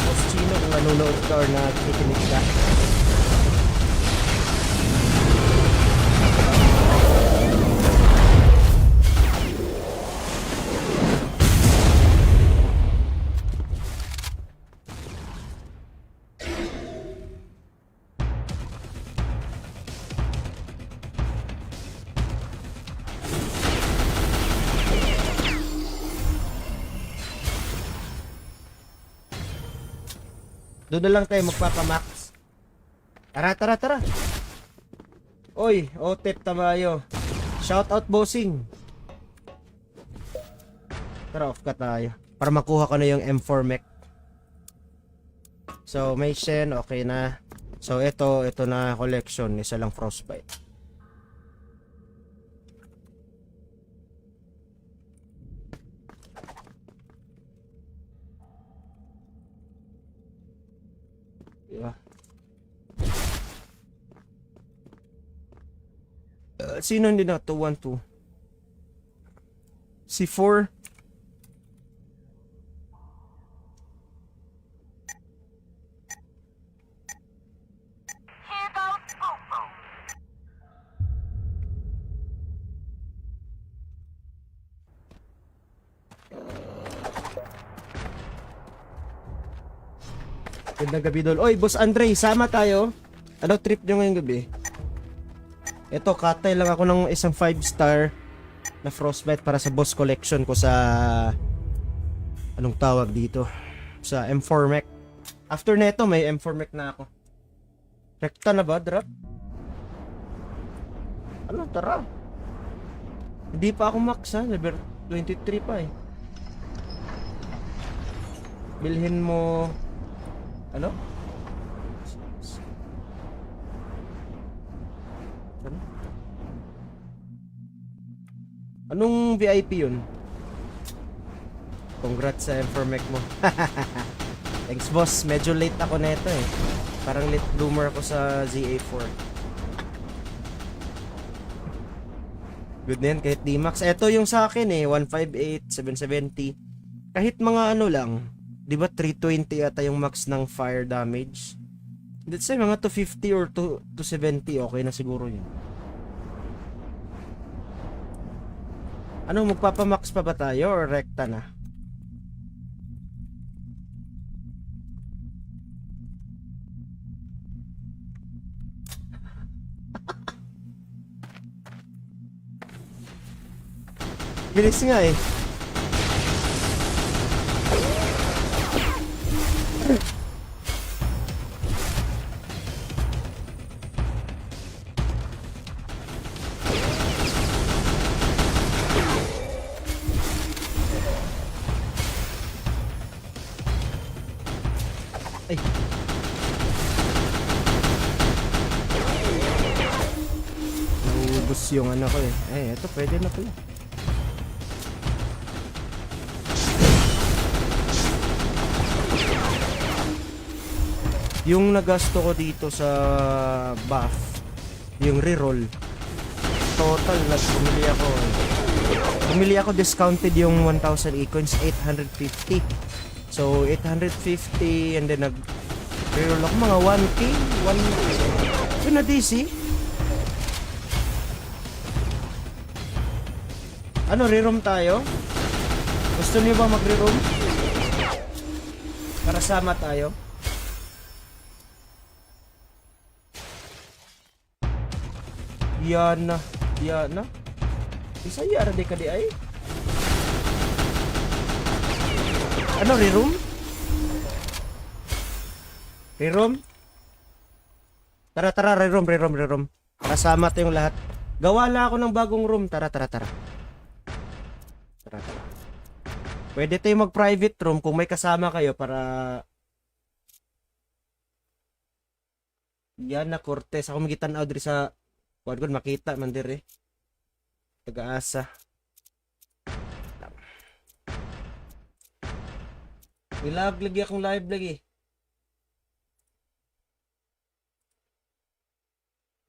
Boss Chino, kung nanonood ka or nakikinig ka. Doon na lang tayo magpapamax. Tara, tara, tara. Oy, Otep Tamayo. Shout out bossing. Tara, off ka tayo. Para makuha ko na yung M4 mech. So, may Shen, okay na. So, ito na collection. Isa lang frostbite. Diba? Sino hindi na? 212. C4. Gandang gabi dol. Oy, Boss Andre, sama tayo. Ano trip nyo ngayong gabi? Ito, katay lang ako ng isang 5-star na frostbite para sa boss collection ko sa anong tawag dito? Sa M4 mech. After neto, may M4 mech na ako. Rekta na ba, drop? Ano, tara. Hindi pa ako max ha, level 23 pa eh. Bilhin mo ano? Ano? Anong VIP yun? Congrats sa M4 mech mo. Thanks boss, medyo late ako neto eh. Parang late bloomer ako sa ZA4. Good na yan kahit D-Max. Ito yung sa akin eh, 158, 770. Kahit mga ano lang, di ba 320 ata yung max ng fire damage? Let's say mga 250 or 270, okay na siguro yun. Ano, magpapamax pa ba tayo or rekta na? Bilis nga eh. Ay. Naubos yung ano ko eh. Eto pwede na pala. Yung nagasto ko dito sa buff, yung reroll, total bumili ako discounted yung 1000 e-coins, 850. So 850 and then reroll ako mga 1k, 1 yun na DC. Ano, reroom tayo? Gusto niyo ba mag-reroom? Para sama tayo. Yan na. Bisa ya di ka di ay. Ano, reroom? Reroom? Tara, reroom. Kasama tayong lahat. Gawa lang ako ng bagong room. Tara. Pwede tayong mag-private room kung may kasama kayo para... Yan na, Cortez. Ako magitan Audrey sa... Kuwan ko makita man dire. Taga-asa. Ilag lagi akong live lagi.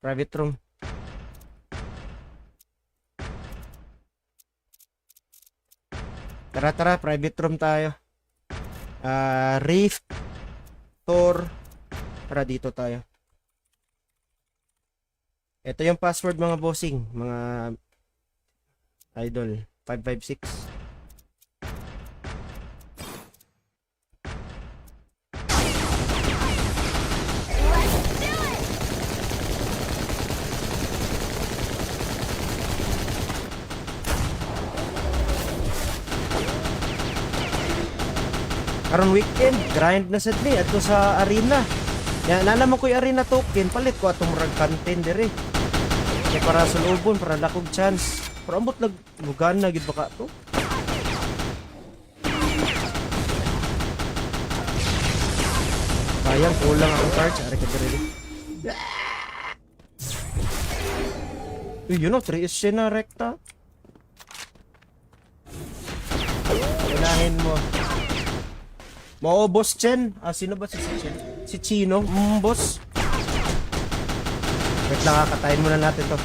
Private room. Tara, private room tayo. Rift, Thor. Tara, dito tayo. Ito yung password mga bossing, mga idol. 556. Karon weekend, grind na sad ni adto sa arena. Ya nalaman ko yung arena token, palit ko atong murag content dire. Kaya para sa lubon, para lakog chance. Pero ambot lag lugan na gid baka to. Sayang kulang ang charge, ari ka dire. You know, 3 is siya na rekta. Unahin mo. Boss Chen. Sino ba si Chen? Si Chino. Boss. Wait lang, katayin muna natin to.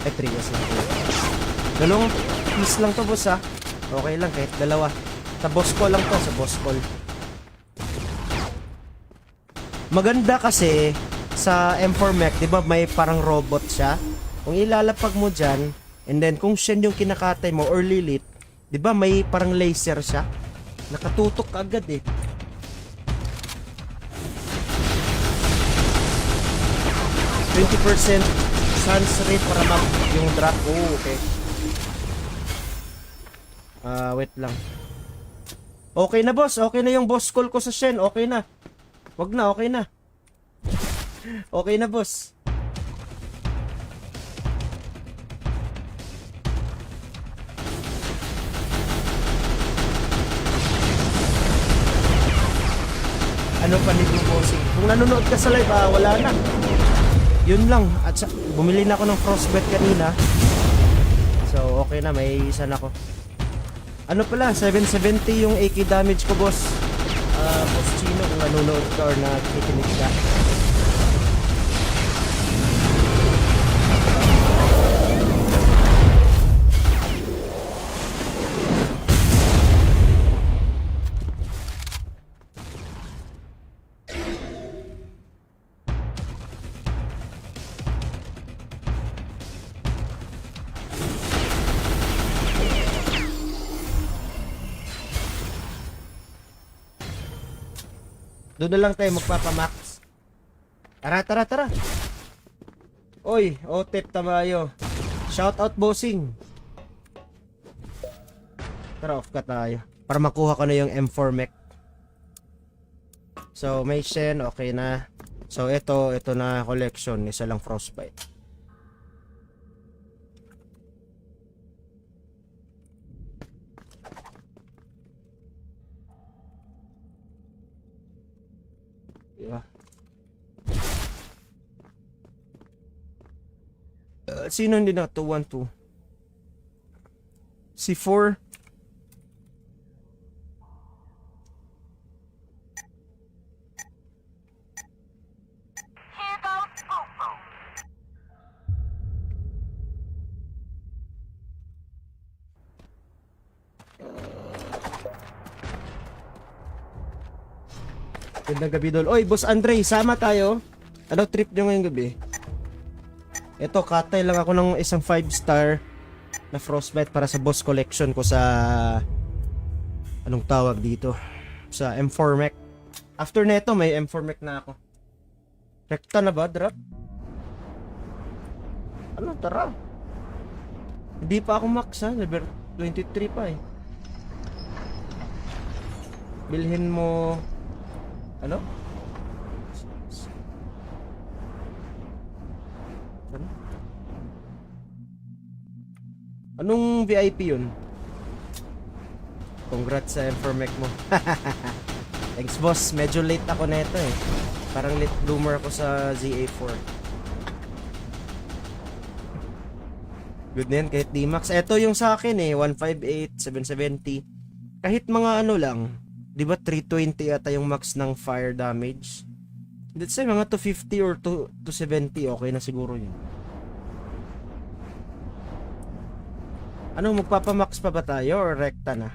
Ay, 3 is lang. Dalawang piece lang to, boss, ha. Okay lang, kahit dalawa. Sa boss call lang to, sa boss call. Maganda kasi sa M4 mech, di ba may parang robot siya? Kung ilalapag mo dyan, and then kung Shen yung kinakatay mo or Lilith, di ba may parang laser siya? Nakatutok ka agad eh. %20% sans rate para mag yung drop. Oh, okay. Wait lang. Okay na, boss. Okay na yung boss call ko sa Shen. Okay na. Wag na, okay na. Okay na, boss. Ano pa nito, bossing? Kung nanonood ka sa live, wala na. Yun lang. At bumili na ako ng frostbite kanina. So, okay na. May isa na ako. Ano pala? 770 yung AK damage ko, boss. Boss Chino, kung nanonood ka or nakikinig ka. Doon na lang tayo magpapamax. Tara. Oy, otep tamayo. Shout out, bossing. Tara, off ka tayo. Para makuha ko na yung M4 mech. So, may Shen, okay na. So, ito na collection. Isa lang frostbite. Sino hindi na 212? Si 4. Gandang gabi dol. Oy, Boss Andre, sama tayo. Ano trip nyo ngayong gabi? Ito, katay lang ako ng isang 5-star na frostbite para sa boss collection ko sa anong tawag dito? Sa M4 mech. After neto, may M4 mech na ako. Rekta na ba, drop? Ano, tara. Hindi pa ako max, ha? Level 23 pa eh. Bilhin mo ano? Anong VIP yun? Congrats sa M4 mech mo. Thanks, boss. Medyo late ako neto eh. Parang late bloomer ako sa ZA4. Good na yan, kahit D-Max. Ito yung sa akin eh, 158, 770. Kahit mga ano lang, di ba 320 ata yung max ng fire damage? Let's say mga 250 or 270, okay na siguro yun. Ano, magpapamax pa ba tayo or rekta na?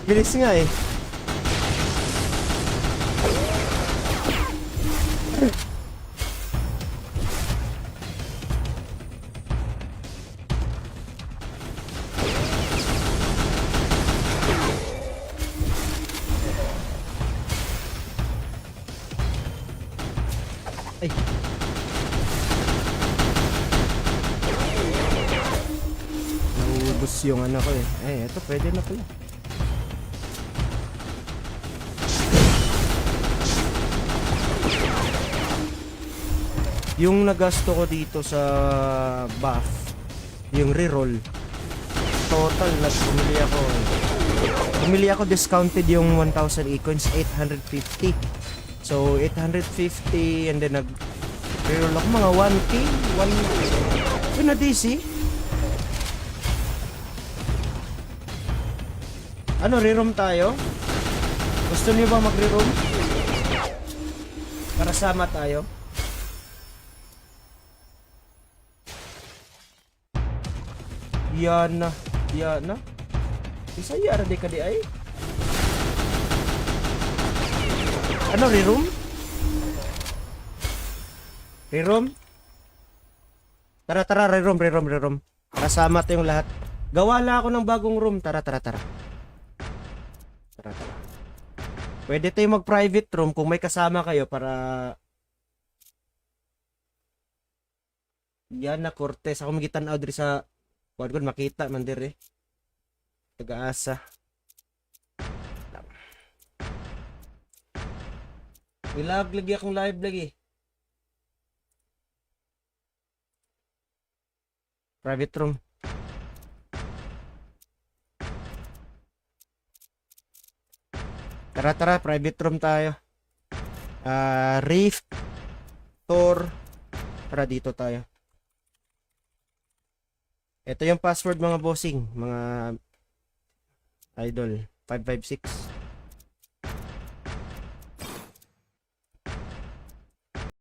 Bilis nga eh. Ay. Naubos yung ano ko eh. Ay, eto pwede na pala. Yung nagasto ko dito sa buff, yung reroll, total bumili ako discounted yung 1,000 e-coins, 850. So 850 and then nag reroll ako mga 1k, 1 na DC. Ano, reroom tayo? Gusto niyo ba mag-reroom? Para sama tayo. Yan na. Isa yara di ka di ay. Ano, reroom? Reroom? Tara, reroom. Kasama tayong lahat. Gawa na ako ng bagong room. Tara. Pwede tayong mag-private room kung may kasama kayo para... Yan na, Cortez. Ako magitan out diri sa... Huwag ko makita man dire. Taga-asa. Ilag lagi akong live lagi. Private room. Tara, private room tayo. Rift. Tor. Tara, dito tayo. Ito yung password mga bossing, mga idol. 556.